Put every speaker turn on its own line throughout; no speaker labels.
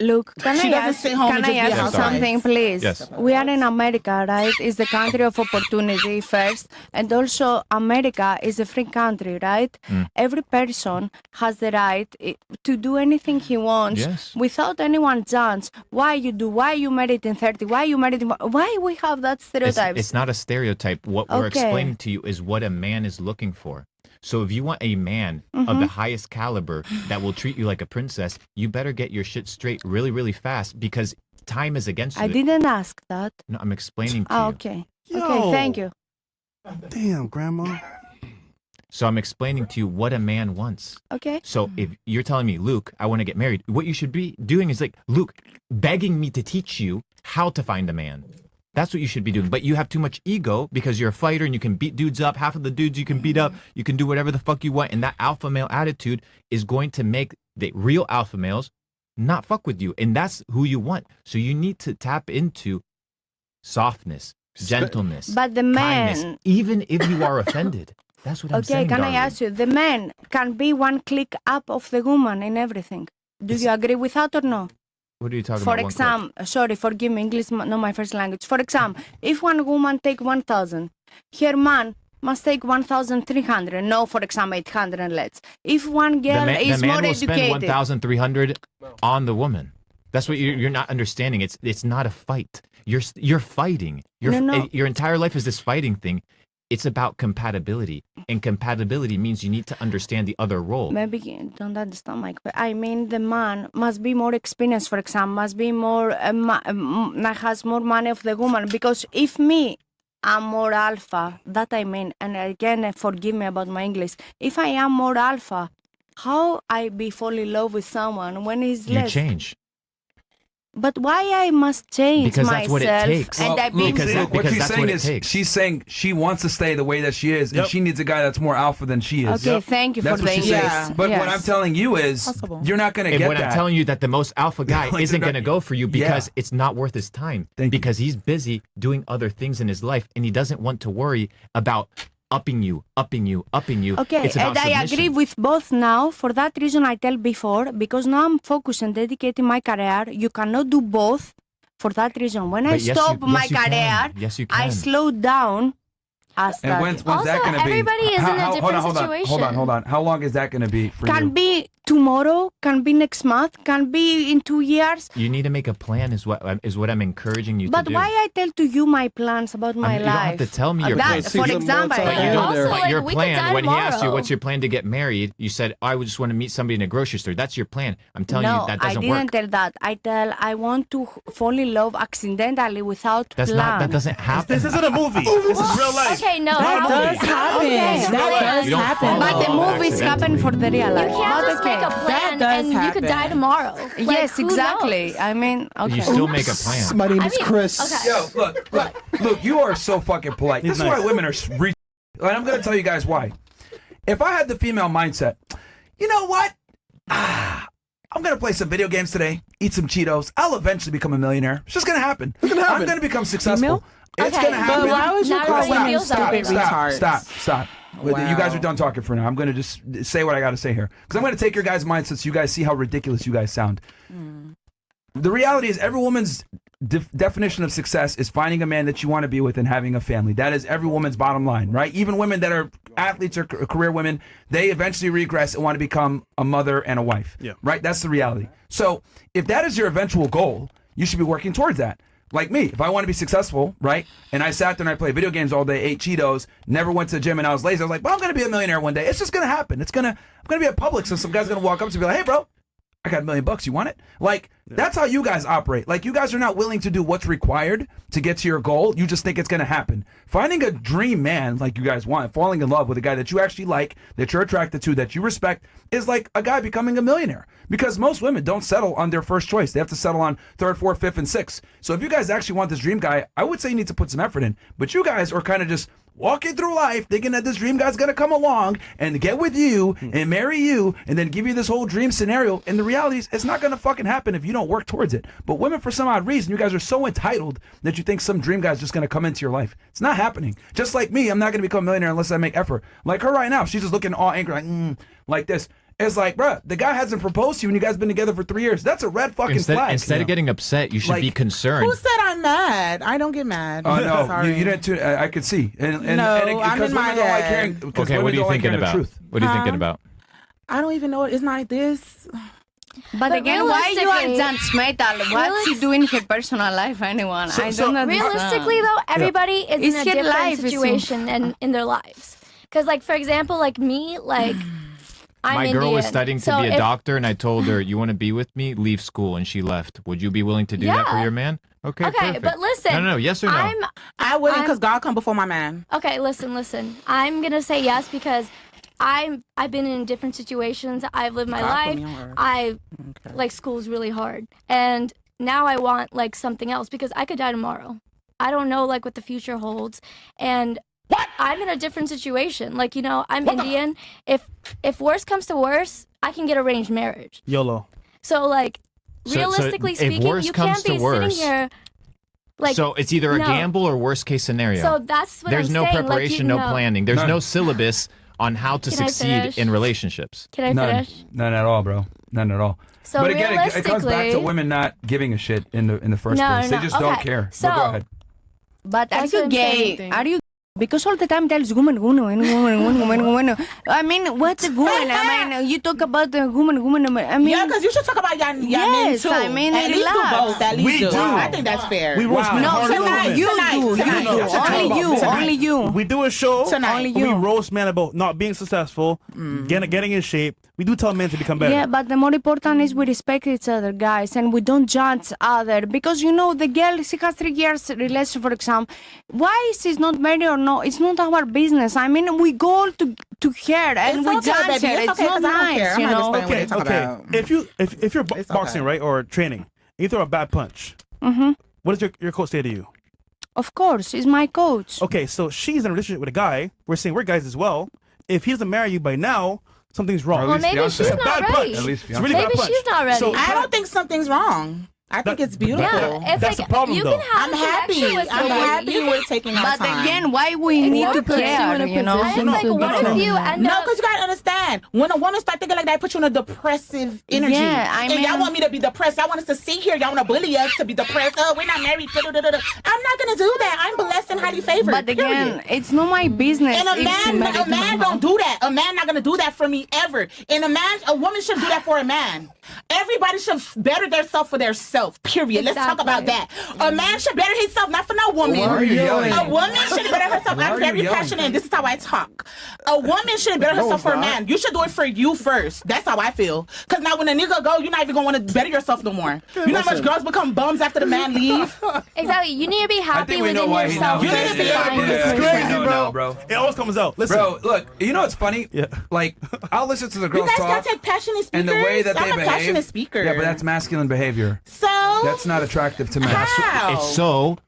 Look, can I ask you something, please?
Yes.
We are in America, right? It's the country of opportunity first. And also, America is a free country, right? Every person has the right to do anything he wants without anyone judge. Why you married in 30? Why you married in... Why we have that stereotype?
It's not a stereotype. What we're explaining to you is what a man is looking for. So if you want a man of the highest caliber that will treat you like a princess, you better get your shit straight really, really fast because time is against you.
I didn't ask that.
No, I'm explaining to you.
Okay. Okay, thank you.
Damn, Grandma.
So I'm explaining to you what a man wants.
Okay.
So if you're telling me, Luke, I want to get married, what you should be doing is like, Luke, begging me to teach you how to find a man. That's what you should be doing. But you have too much ego because you're a fighter and you can beat dudes up. Half of the dudes you can beat up. You can do whatever the fuck you want. And that alpha male attitude is going to make the real alpha males not fuck with you. And that's who you want. So you need to tap into softness, gentleness,
but the man,
kindness, even if you are offended. That's what I'm saying.
Okay, can
darling.
I ask you? The man can be one click up of the woman in everything. Do you agree with that or no?
What are you talking
For
about?
example, sorry, forgive me, English not my first language. For example, if one woman take 1,000, her man must take 1,300. No, for example, 800. Let's. If one girl is more educated,
spend 1,300 on the woman. That's what you're not understanding. It's not a fight. You're fighting. Your entire life is this fighting thing. It's about compatibility, and compatibility means you need to understand the other role.
Maybe you don't understand, Mike, but I mean the man must be more experienced, for example, must be more, has more money of the woman, because if me, I'm more alpha, that I mean, and again, forgive me about my English, if I am more alpha, how I be fall in love with someone when he's less?
You change.
But why I must change
because
myself?
That's what it takes.
And I be
what she's saying is she's saying she wants to stay the way that she is, and she needs a guy that's more alpha than she is.
Okay, thank you
that's
for
what
the
she's saying. But what I'm telling you is, you're not going to get
that. And I'm telling you that the most alpha guy isn't going to go for you because it's not worth his time. Because he's busy doing other things in his life, and he doesn't want to worry about upping you.
Okay, and I agree with both now. For that reason, I tell before, because now I'm focused and dedicating my career. You cannot do both. For that reason, when I stop my career, I slow down.
And when's that going to be?
Everybody is in a different situation.
Hold on. How long is that going to be for you?
Can be tomorrow, can be next month, can be in 2 years.
You need to make a plan is what I'm encouraging you to do.
But why I tell to you my plans about my life?
You don't have to tell me your plans.
For example,
but your plan, when he asked you what's your plan to get married, you said, I would just want to meet somebody in a grocery store. That's your plan. I'm telling you that doesn't work.
No, I didn't tell that. I tell I want to fall in love accidentally without plan.
That doesn't happen.
This isn't a movie. This is real life.
Okay, no.
That does happen. That does happen.
But the movies happen for the real life.
You can't just make a plan and you could die tomorrow.
Yes, exactly. I mean, okay.
You still make a plan.
My name is Chris.
Okay.
Yo, look, you are so fucking polite. This is why women are and I'm going to tell you guys why. If I had the female mindset, you know what? I'm going to play some video games today, eat some Cheetos. I'll eventually become a millionaire. It's just going to happen. I'm going to become successful. It's going to happen.
But why would you call women stupid retards?
Stop. You guys are done talking for now. I'm going to just say what I got to say here. Because I'm going to take your guys' mindset so you guys see how ridiculous you guys sound. The reality is every woman's definition of success is finding a man that you want to be with and having a family. That is every woman's bottom line, right? Even women that are athletes or career women, they eventually regress and want to become a mother and a wife, right? That's the reality. So if that is your eventual goal, you should be working towards that. Like me, if I want to be successful, right, and I sat there and I played video games all day, ate Cheetos, never went to the gym, and I was lazy, I was like, well, I'm going to be a millionaire one day. It's just going to happen. I'm going to be at Publix, and some guy's going to walk up to me and be like, hey, bro, I got $1 million. You want it? Like, that's how you guys operate. Like, you guys are not willing to do what's required to get to your goal. You just think it's going to happen. Finding a dream man like you guys want, falling in love with a guy that you actually like, that you're attracted to, that you respect, is like a guy becoming a millionaire. Because most women don't settle on their first choice. They have to settle on third, fourth, fifth, and sixth. So if you guys actually want this dream guy, I would say you need to put some effort in. But you guys are kind of just walking through life thinking that this dream guy's going to come along and get with you and marry you and then give you this whole dream scenario. And the reality is it's not going to fucking happen if you don't work towards it. But women, for some odd reason, you guys are so entitled that you think some dream guy's just going to come into your life. It's not happening. Just like me, I'm not going to become a millionaire unless I make effort. Like her right now, she's just looking all angry, like this. is like, bruh, the guy hasn't proposed to you and you guys been together for 3 years. That's a red fucking flag.
Instead of getting upset, you should be concerned.
Who said I'm mad? I don't get mad.
Oh no,
Sorry.
you didn't. I could see. And
I'm in my head.
Okay, what are you thinking about? What are you thinking about?
I don't even know. It's not this.
But again, why you are
realistically-
judgmental? What's he doing in her personal life, anyone? I don't know.
Realistically, though, everybody is
It's
in a
her
different
life, it's-
situation and in their lives. Because, like, for example, like me, like, I'm
My girl was
Indian.
studying to
So
be a
if-
doctor, and I told her, "You want to be with me? Leave school." And she left. Would you be willing to do that for
Yeah.
your man? Okay,
Okay,
perfect.
but listen.
No, yes or no?
I wouldn't, because God come before my man.
Okay, listen. I'm gonna say yes because I've been in different situations. I've lived my
God put
life.
me on earth.
Like school's really hard, and now I want like something else because I could die tomorrow. I don't know like what the future holds, and I'm in a different situation. Like I'm Indian. If worse comes to worse, I can get arranged marriage.
YOLO.
So like
So
realistically
if
speaking,
worse
you
comes
can't be
to worse-
sitting here. Like,
so it's either a
no.
gamble or worst case scenario.
So that's what
There's
I'm
no
saying.
preparation,
like,
no planning. There's
None.
no syllabus on how to
Can I
succeed
finish?
in relationships.
Can I finish?
None at all, bro. None at all.
So
but again, it comes back to
realistically-
women not giving a shit in the first
No,
place. They
no,
just don't
okay.
care.
So-
Well, go ahead.
But are
That's
you
what I'm
gay?
saying.
Are you? Because all the time tells woman. I mean, what's a woman? I mean, you talk about the woman. I mean,
Yeah, because you should talk about y'all men
Yes,
too.
I mean,
at least do
relax.
both. At least
We do.
I think that's fair.
We roast men
no,
harder than
tonight
women.
you
Tonight,
do.
tonight.
Only you.
We do a show.
Tonight.
Only
We
you.
roast men about not being successful, getting in shape. We do tell men to become better.
Yeah, but the more important is we respect each other, guys, and we don't judge other. Because the girl, she has 3 years relation, for example. Why she's not married or no? It's not our business. I mean, we go to her and
It's
we
okay,
judge
baby.
her.
It's
It's
okay,
not
'cause I don't care.
nice,
I'm
you
not
know.
explaining what
Okay,
you're talking
okay.
about.
If you're
It's
boxing,
okay.
right, or training, you throw a bad punch. What does your coach say to you?
Of course, he's my coach.
Okay, so she's in a relationship with a guy. We're saying we're guys as well. If he doesn't marry you by now, something's wrong.
Or at
Well,
least
maybe
Beyonce.
she's
It's a
not
bad
ready.
punch.
At least
It's a really
Maybe
bad punch.
she's not ready.
So,
I don't think something's wrong. I think it's beautiful.
Yeah, it's
That's
like
the problem,
you
though.
can have
I'm
a
happy.
connection with
I'm
someone.
happy
You
we're
can-
taking our
But
time.
again, why we need to
Exactly.
care, you know?
And it's like, what if you end
No,
up?
because you gotta understand. When a woman start thinking like that, put you in a depressive energy.
Yeah, I
and
mean-
y'all want me to be depressed. Y'all want us to sit here. Y'all want to bully us to be depressed. Oh, we're not married. Da-da-da-da-da. I'm not gonna do that. I'm blessed and highly favored.
But again,
period.
it's not my business.
And a
It's
man don't do that. A man not gonna do that for me ever. And a woman should do that for a man. Everybody should better themselves for their self. Period. Let's talk about that. A man should better himself, not for no woman.
Why are you yelling?
A woman should better herself.
Why are
I'm
you
very
yelling?
passionate, and this is how I talk. A woman should better herself for a man. You should do it for you first. That's how I feel. Because now when a nigga go, you're not even gonna want to better yourself no more. You know how much girls become bums after the man leave?
Exactly. You need to be
I
happy
think we know
within
why he
yourself.
now.
You need to be happy.
It's
Yeah.
crazy,
No,
bro.
no, bro.
It always comes out. Listen,
Bro, look, you know what's funny?
Yeah.
Like, I'll listen to the
You
girls
guys
talk,
gotta take passionate speakers.
and the way that they
I'm a
behave.
passionate speaker.
Yeah, but that's masculine behavior.
so.
That's not attractive to men.
How?
It's so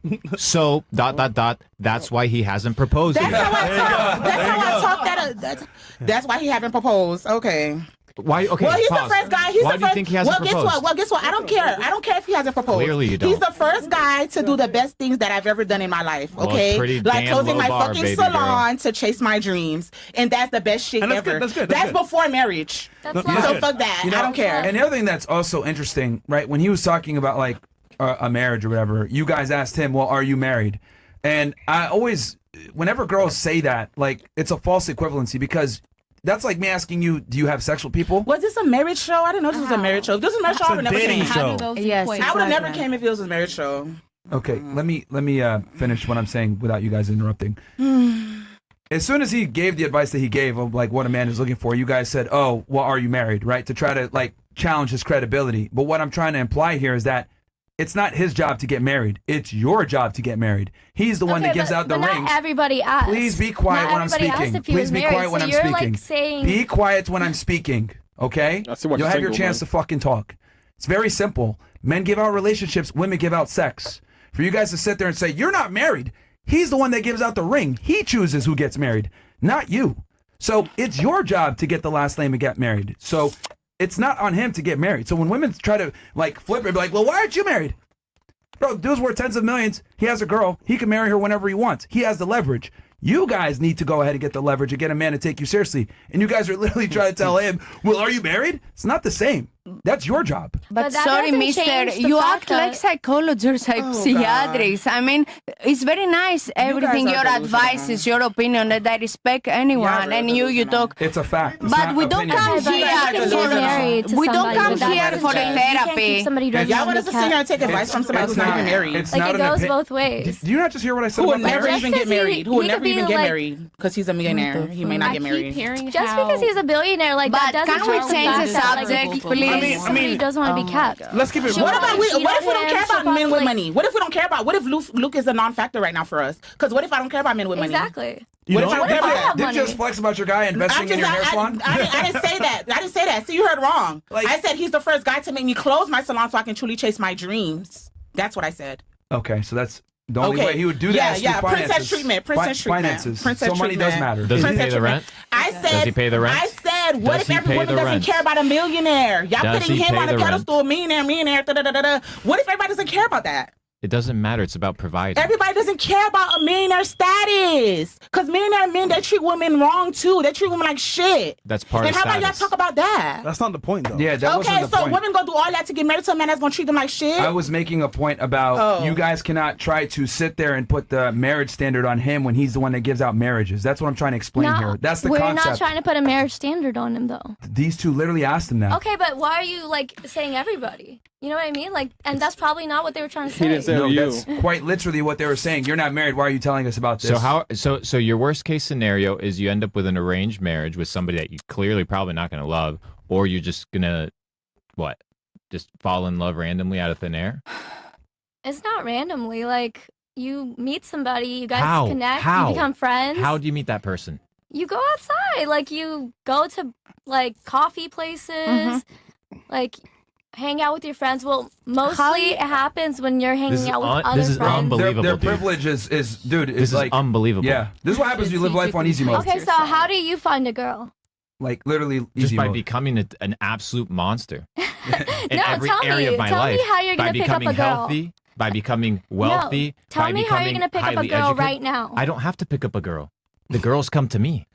that's why he hasn't proposed
That's
yet.
how I talk. That's how I talk. That's why he haven't proposed. Okay.
Why? Okay,
Well, he's
pause.
the first guy. He's
Why
the
do you
first.
think he hasn't
Well, guess
proposed?
what? Well, guess what? I don't care. I don't care if he hasn't proposed.
Clearly you don't.
He's the first guy to do the best things that I've ever done in my life.
Well, it's
Okay,
pretty
like
damn
closing
low
my
bar,
fucking
baby
salon to chase my dreams, and that's the best shit
And that's
ever.
good, that's good, that's good.
before marriage.
That's
No,
love.
So fuck that.
You know,
I don't care.
And the other thing that's also interesting, right? When he was talking about like a marriage or whatever, you guys asked him, "Well, are you married?" And I always, whenever girls say that, like it's a false equivalency because that's like me asking you, "Do you have sex with people?"
Was this a marriage show? I didn't know this was a marriage show. If this was a marriage show, I would never
dating
came.
show.
Yes,
I would have never came if it was a marriage show.
Okay, let me finish what I'm saying without you guys interrupting. As soon as he gave the advice that he gave of like what a man is looking for, you guys said, "Oh, well, are you married?" Right? To try to like challenge his credibility. But what I'm trying to imply here is that it's not his job to get married. It's your job to get married. He's the one that gives out the
but
rings.
Not everybody asked.
Please be quiet
Not
when I'm
everybody asked
speaking.
if he
Please
was
be
married,
quiet when
so
I'm
you're,
speaking.
Like, saying,
Be quiet when I'm speaking, okay?
I see why
You'll
you're
have your
single,
chance
man.
to fucking talk. It's very simple. Men give out relationships, women give out sex. For you guys to sit there and say, "You're not married," he's the one that gives out the ring. He chooses who gets married, not you. So it's your job to get the last name and get married. So it's not on him to get married. So when women try to like flip it, be like, "Well, why aren't you married?" Bro, dude's worth tens of millions. He has a girl. He can marry her whenever he wants. He has the leverage. You guys need to go ahead and get the leverage and get a man to take you seriously. And you guys are literally trying to tell him, well, are you married? It's not the same. That's your job.
But
that
sorry,
doesn't
mister,
change the
you
fact
act like
that-
psychologists, like psychiatrists. I mean, it's very nice, everything,
guys are
your
delusional.
advice is your opinion, and I respect anyone,
Yeah,
and you
delusional.
talk.
It's a fact. It's
But
not
we don't
opinion.
come
Okay, but
here
you can get
for
married to
we don't
somebody,
come
but that
here
doesn't
for the
change. You can't
therapy.
keep somebody who
Yeah,
doesn't
y'all
want
want us
to
to sit here and
be
take advice from somebody who's not even married.
It's
Like
not
it
an
goes
opi-
both ways.
Do you not just hear what I said
Who will
about
never
marriage?
even
Just
get
'cause he-
married. Who will
he could
never
be
even get
like-
married because he's a millionaire. He may not
I
get
keep
married.
hearing
Just
how
because he's a billionaire, like that
But
doesn't
can we
change
change the
fact that,
subject,
like,
please?
somebody who doesn't want to be kept.
Let's keep it.
Sure.
What about
Cheat
what if
on
we don't
him,
care about
she'll
men with
probably-
money? What if we don't care about? What if Luke is a non-factor right now for us? Because what if I don't care about men with money?
Exactly.
You
What if
don't?
I don't care
If I
about
have
that?
Did you just flex about your guy investing in your hair salon?
I didn't say that. I didn't say that. See, you heard wrong.
Like-
I said he's the first guy to make me close my salon so I can truly chase my dreams. That's what I said.
Okay, so that's the only
Okay.
way he would do that.
Yeah,
is
yeah.
through
Princess
finances.
treatment. Princess treatment.
Finances.
Princess
so money does
treatment.
matter.
Does he
Princess
pay the rent?
treatment. I said.
Does he pay the rent?
I said, what
Does
if
he
every
pay
woman
the
doesn't
rent?
care about a millionaire? Y'all
Does
putting
he
him
pay
on a
the rent?
pedestal, millionaire. Da, da, da, da, da. What if everybody doesn't care about that?
It doesn't matter. It's about providing.
Everybody doesn't care about a millionaire status. Because millionaire men, they treat women wrong too. They treat women like shit.
That's part
And
of
how about y'all
status.
talk about that?
That's not the point, though.
Yeah, that
Okay,
wasn't the
so
point.
women gonna do all that to get married to a man that's gonna treat them like shit?
I was making a point about
Oh.
you guys cannot try to sit there and put the marriage standard on him when he's the one that gives out marriages. That's what I'm trying to explain
No,
here. That's the
we're
concept.
not trying to put a marriage standard on him, though.
These two literally asked him that.
Okay, but why are you like saying everybody? You know what I mean? Like, and that's probably not what they were trying to say.
He didn't say
No,
you.
that's quite literally what they were saying. You're not married. Why are you telling us about this?
So how? So your worst case scenario is you end up with an arranged marriage with somebody that you clearly probably not going to love, or you're just gonna what? Just fall in love randomly out of thin air?
It's not randomly. Like, you meet somebody, you guys
How?
connect,
How?
you become friends.
How do you meet that person?
You go outside. Like, you go to like coffee places, like hang out with your friends. Well, mostly it happens when you're hanging out with other
this is
friends.
unbelievable.
their
dude.
privilege is dude.
This
Is
is
like
unbelievable.
yeah. This is what happens when you live life on easy mode.
Okay, so how do you find a girl?
Like literally
Just
easy
by
mode.
becoming an absolute monster in
No,
every
tell
area
me.
of my
Tell
life.
me how you're
by
gonna pick up
becoming
a girl.
healthy, by becoming wealthy.
No. Tell
by
me how you're
becoming
gonna pick up a
highly
girl
educated.
right now.
I don't have to pick up a girl. The girls come to me.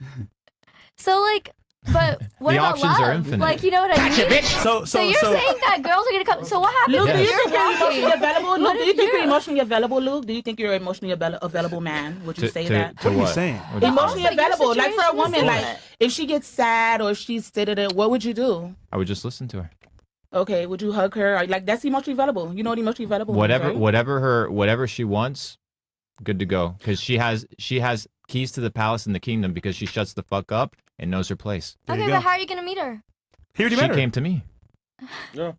So like, but what
The
about
options
love?
are infinite.
Like, you know what I mean?
So
you're saying that girls are gonna come. So what happens
Luke,
if
do you
you're
think you're emotionally
walking?
available? Luke,
What
do
if
you think you're
you're-
emotionally available, Luke? Do you think you're an emotionally available man? Would you say that?
To
What are you
what?
saying?
What do you-
Emotionally
Also, your
available, like for a
situation is
woman, like
different.
if she gets sad or if she's da-da-da, what would you do?
I would just listen to her.
Okay, would you hug her? Or, like that's emotionally available. You know what emotionally available means,
Whatever,
right?
whatever she wants, good to go. Because she has keys to the palace and the kingdom because she shuts the fuck up and knows her place.
There you
Okay,
go.
but how are you gonna meet her?
He already
She
met her.
came to me.
Yeah.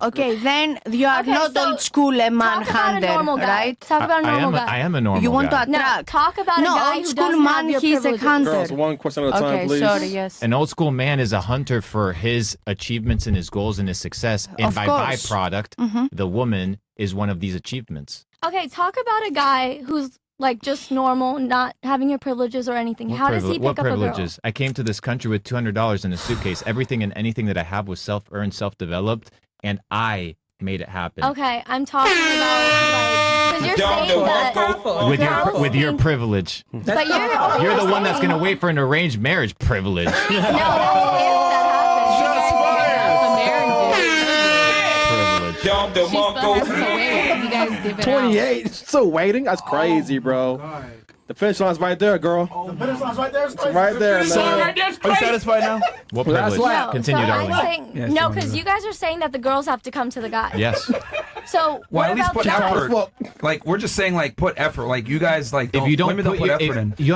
Okay, then you are
Okay,
not
so
old school a man
Talk about a
hunter,
normal guy.
right?
Talk about a
I
normal
am.
guy.
I am a normal
You want
guy.
to
No,
attract.
talk about
No,
a guy
old
who
school
doesn't
man,
have your
he's a
privileges.
hunter.
Girls, one question at a time,
Okay,
please.
sorry, yes.
An old school man is a hunter for his achievements and his goals and his success, and
Of
by
course.
byproduct, the woman is one of these achievements.
Okay, talk about a guy who's like just normal, not having your privileges or anything. How does he pick
what
up a girl?
privileges? I came to this country with $200 in a suitcase. Everything and anything that I have was self-earned, self-developed, and I made it happen.
Okay, I'm talking about like because you're saying that
Powerful.
With
girls
your with your
think-
privilege.
but
You're the one that's
saying-
gonna wait for an arranged marriage privilege.
No, that's if that happens.
Privilege.
You guys give it
28. Still waiting? That's crazy, bro. The finish line's right there, girl. It's right there, man.
Are you satisfied now?
What
Well, that's
privilege?
why-
No,
Continue,
so
darling.
I'm saying,
Yes,
no,
you wanna
because
do
you guys are saying that the girls have to come to the guy.
Yes.
So
Well,
what
at least
about
put
the guys?
effort.
Well-
Like we're just saying, like put effort. Like you guys, like
If you don't
women don't put
if-
effort in.
do you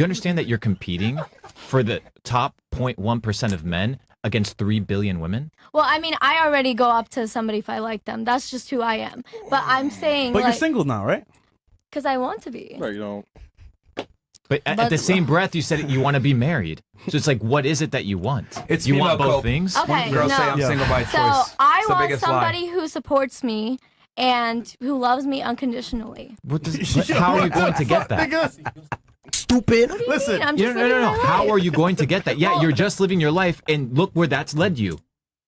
understand that you're competing for the top 0.1% of men against 3 billion women?
Well, I mean, I already go up to somebody if I like them. That's just who I am. But I'm saying,
But you're
like,
single now, right?
because I want to be.
No, you don't.
But at the same breath, you said you want to be married. So it's like, what is it that you want?
It's
you want
female
both
cope.
things?
Okay,
Girls
no.
say I'm
Yeah.
single by
So
choice.
I
It's the
want
biggest
somebody
lie.
who supports me and who loves me unconditionally.
What does, how are you going to get that?
Stupid.
What do you
Listen,
mean? I'm
You
just
no,
living
no,
my
no. How
life.
are you going to get that? Yeah, you're just living your life, and look where that's led you.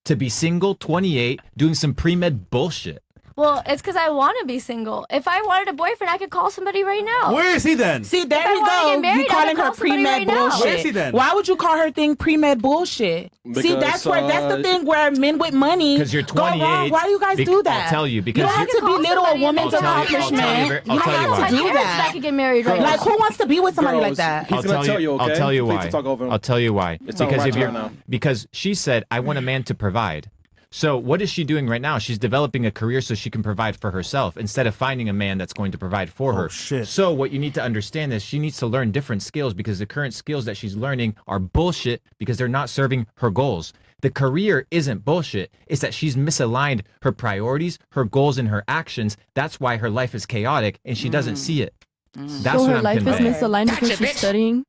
To be single, 28, doing some pre-med bullshit.
Well, it's because I want to be single. If I wanted a boyfriend, I could call somebody right now.
Where is he then?
See, there
If I
you
wanna
go.
get married,
You
I
calling
can
her
call somebody
pre-med
right now.
bullshit.
Where is he then?
Why would you call her thing pre-med bullshit? See, that's the thing where men with money
'Cause you're
go wrong.
28.
Why do you guys do that?
I'll tell you,
You
because
don't have to belittle a woman's
I'll tell you-
accomplishment.
I'll
You
tell
don't
you
have
why.
to do
I
that.
could get married right
Like,
now.
who wants to be with somebody like
Girls,
that?
He's gonna tell you, okay?
I'll tell you
Please
why.
talk over him.
I'll tell you why.
It's on
Because
right
if you're
now.
because she said, I want a man to provide. So what is she doing right now? She's developing a career so she can provide for herself instead of finding a man that's going to provide for her.
Shit.
So what you need to understand is she needs to learn different skills because the current skills that she's learning are bullshit because they're not serving her goals. The career isn't bullshit. It's that she's misaligned her priorities, her goals, and her actions. That's why her life is chaotic and she doesn't see it. That's
So
what
her
I'm
life is
conveying.
misaligned because she's studying.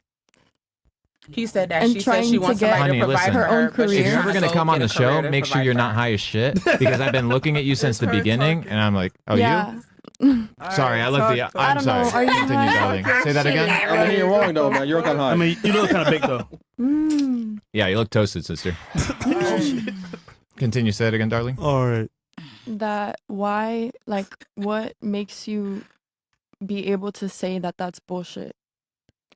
He said that
And
she said
trying
she
to
wants
get
somebody
Honey,
to provide
listen.
for
Her own
her, but she's
career.
If you're
trying
ever
to
gonna
go
come on
get
the
a career
show,
to
make sure
provide
you're
for
not
her.
high as shit because I've been looking at you since the beginning, and I'm like, oh,
Yeah.
you? Sorry, I looked the.
I
I'm
don't
sorry.
know. Are you
Continue,
high?
darling. Say that again.
I mean, you're wrong though, man. You're kind of high.
I mean, you look kind of big though.
Yeah, you look toasted, sister. Continue. Say it again, darling.
All right.
That why, like, what makes you be able to say that that's bullshit?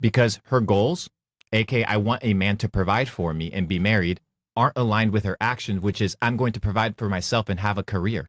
Because her goals, aka I want a man to provide for me and be married, aren't aligned with her actions, which is I'm going to provide for myself and have a career.